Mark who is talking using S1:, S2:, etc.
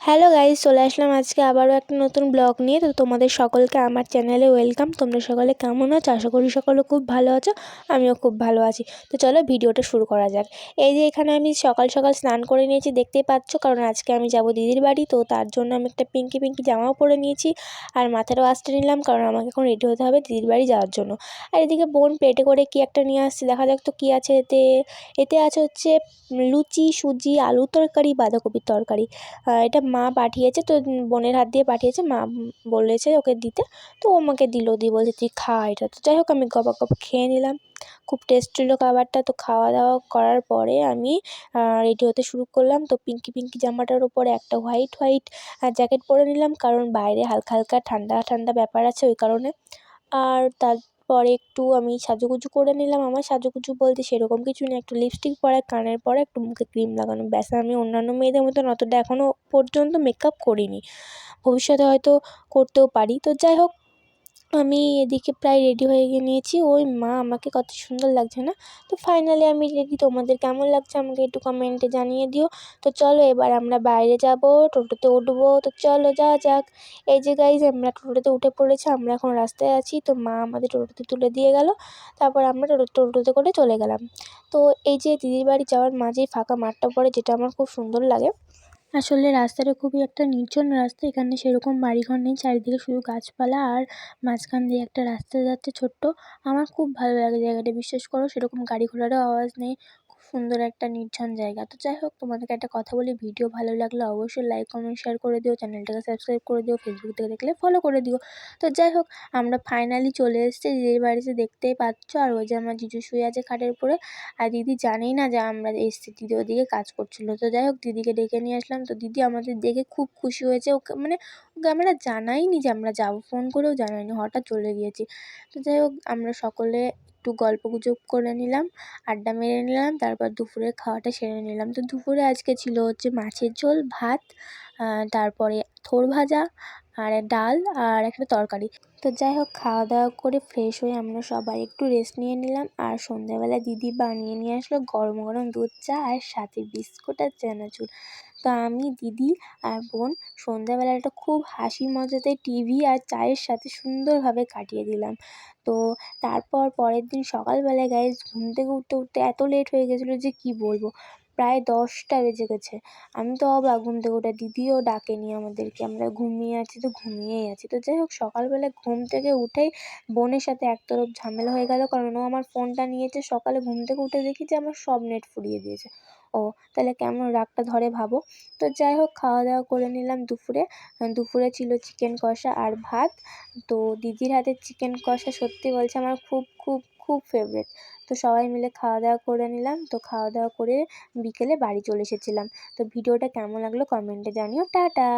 S1: Hello guys, চলে আসলাম আজকে আবারও একটা নতুন ব্লগ নিয়ে। তো তোমাদের সকলকে আমার চ্যানেলে ওয়েলকাম। তোমরা সকলে কেমন আছো? আশা করি সকলে খুব ভালো আছো, আমিও খুব ভালো আছি। তো চলো ভিডিওটা শুরু করা যাক। এই যে এখানে আমি সকাল সকাল স্নান করে নিয়েছি, দেখতেই পাচ্ছ, কারণ আজকে আমি যাব দিদির বাড়ি। তো তার জন্য আমি একটা পিঙ্কি পিঙ্কি জামাও পরে নিয়েছি আর মাথারও আসতে নিলাম, কারণ আমাকে এখন রেডি হতে হবে দিদির বাড়ি যাওয়ার জন্য। আর এদিকে বোন পেটে করে কি একটা নিয়ে আসছে, দেখা যাক তো কী আছে এতে। এতে আছে হচ্ছে লুচি, সুজি, আলুর তরকারি, বাঁধাকপির তরকারি। এটা মা পাঠিয়েছে, তো বোনের হাত দিয়ে পাঠিয়েছে, মা বলেছে ওকে দিতে। তো ও আমাকে দিল, দিয়ে বলছে তুই খা এটা। তো যাই হোক, আমি গপাগপ খেয়ে নিলাম। খুব টেস্ট ছিল খাবারটা। তো খাওয়া দাওয়া করার পরে আমি রেডি হতে শুরু করলাম। তো পিঙ্কি পিঙ্কি জামাটার উপরে একটা হোয়াইট হোয়াইট জ্যাকেট পরে নিলাম, কারণ বাইরে হালকা হালকা ঠান্ডা ঠান্ডা ব্যাপার আছে ওই কারণে। আর তারপরে একটু আমি সাজুগুজু করে নিলাম। আমার সাজুগুজু বলতে সেরকম কিছু না, একটু লিপস্টিক পরা, কানের পরা, একটু মুখে ক্রিম লাগানো, ব্যাস। আমি অন্যান্য মেয়েদের মতন অতটা এখনও পর্যন্ত মেকআপ করিনি, ভবিষ্যতে হয়তো করতেও পারি। তো যাই হোক, আমি এদিকে প্রায় রেডি হয়ে গিয়ে নিয়েছি। ওই মা, আমাকে কত সুন্দর লাগছে না? তো ফাইনালি আমি রেডি। তোমাদের কেমন লাগছে আমাকে একটু কমেন্টে জানিয়ে দিও। তো চলো এবার আমরা বাইরে যাব, টোটোতে উঠবো। তো চলো যাওয়া যাক। এই যে গাইজ, আমরা টোটোতে উঠে পড়েছি, আমরা এখন রাস্তায় আছি। তো মা আমাদের টোটোতে তুলে দিয়ে গেল, তারপর আমরা টোটোতে করে চলে গেলাম। তো এই যে দিদির বাড়ি যাওয়ার মাঝেই ফাঁকা মাঠটা পড়ে, যেটা আমার খুব সুন্দর লাগে। আসলে রাস্তাটা খুবই একটা নির্জন রাস্তা, এখানে সেরকম বাড়িঘর নেই, চারিদিকে শুধু গাছপালা, আর মাঝখান দিয়ে একটা রাস্তা যাচ্ছে ছোট্ট। আমার খুব ভালো লাগে জায়গাটা, বিশ্বাস করো, সেরকম গাড়ি ঘোড়ারও আওয়াজ নেই, খুব সুন্দর একটা নির্জন জায়গা। তো যাই হোক, তোমাদেরকে একটা কথা বলি, ভিডিও ভালো লাগলে অবশ্যই লাইক কমেন্ট শেয়ার করে দিও, চ্যানেলটাকে সাবস্ক্রাইব করে দিও, ফেসবুক থেকে দেখলে ফলো করে দিও। তো যাই হোক, আমরা ফাইনালি চলে এসেছি দিদির বাড়িতে, দেখতেই পাচ্ছ। আর ওই যে আমার জিজু শুয়ে আছে খাটের উপরে, আর দিদি জানেই না যে আমরা এসেছি, দিদি ওদিকে কাজ করছিল। তো যাই হোক, দিদিকে ডেকে নিয়ে আসলাম। তো দিদি আমাদের দেখে খুব খুশি হয়েছে। ওকে মানে ওকে আমরা জানাইনি যে আমরা যাবো, ফোন করেও জানাইনি, হঠাৎ চলে গিয়েছি। তো যাই হোক, আমরা সকলে একটু গল্পগুজব করে নিলাম, আড্ডা মেরে নিলাম, তারপর দুপুরের খাওয়াটা সেরে নিলাম। তো দুপুরে আজকে ছিল হচ্ছে মাছের ঝোল, ভাত, তারপরে থোড় ভাজা, আর ডাল, আর একটা তরকারি। তো যাই হোক, খাওয়া দাওয়া করে ফ্রেশ হয়ে আমরা সবাই একটু রেস্ট নিয়ে নিলাম। আর সন্ধ্যাবেলা দিদি বানিয়ে নিয়ে আসলো গরম গরম দুধ চা, আর সাথে বিস্কুট আর চানাচুর। তো আমি, দিদি আর বোন সন্ধ্যাবেলাটা খুব হাসি মজাতে টিভি আর চায়ের সাথে সুন্দরভাবে কাটিয়ে দিলাম। তো তারপর পরের দিন সকালবেলায় গাইজ ঘুম থেকে উঠতে উঠতে এত লেট হয়ে গেছিলো যে কি বলবো, প্রায় 10টা বেজে গেছে। আমি তো অবাক, ঘুম থেকে উঠে দিদিও ডাকেনি আমাদেরকে, আমরা ঘুমিয়ে আছি তো ঘুমিয়েই আছি। তো যাই হোক, সকালবেলা ঘুম থেকে উঠেই বোনের সাথে একতরফ ঝামেলা হয়ে গেল, কারণ ও আমার ফোনটা নিয়েছে। সকালে ঘুম থেকে উঠে দেখি যে আমার সব নেট ফুরিয়ে দিয়েছে। ও তাহলে কেমন রাগটা ধরে ভাবো। তো যাই হোক, খাওয়া দাওয়া করে নিলাম দুপুরে। দুপুরে ছিল চিকেন কষা আর ভাত। তো দিদির হাতের চিকেন কষা সত্যি বলছে আমার খুব খুব খুব ফেভারিট। তো সবাই মিলে খাওয়া দাওয়া করে নিলাম। তো খাওয়া দাওয়া করে বিকেলে বাড়ি চলে এসেছিলাম। তো ভিডিওটা কেমন লাগলো কমেন্টে জানিও। টাটা।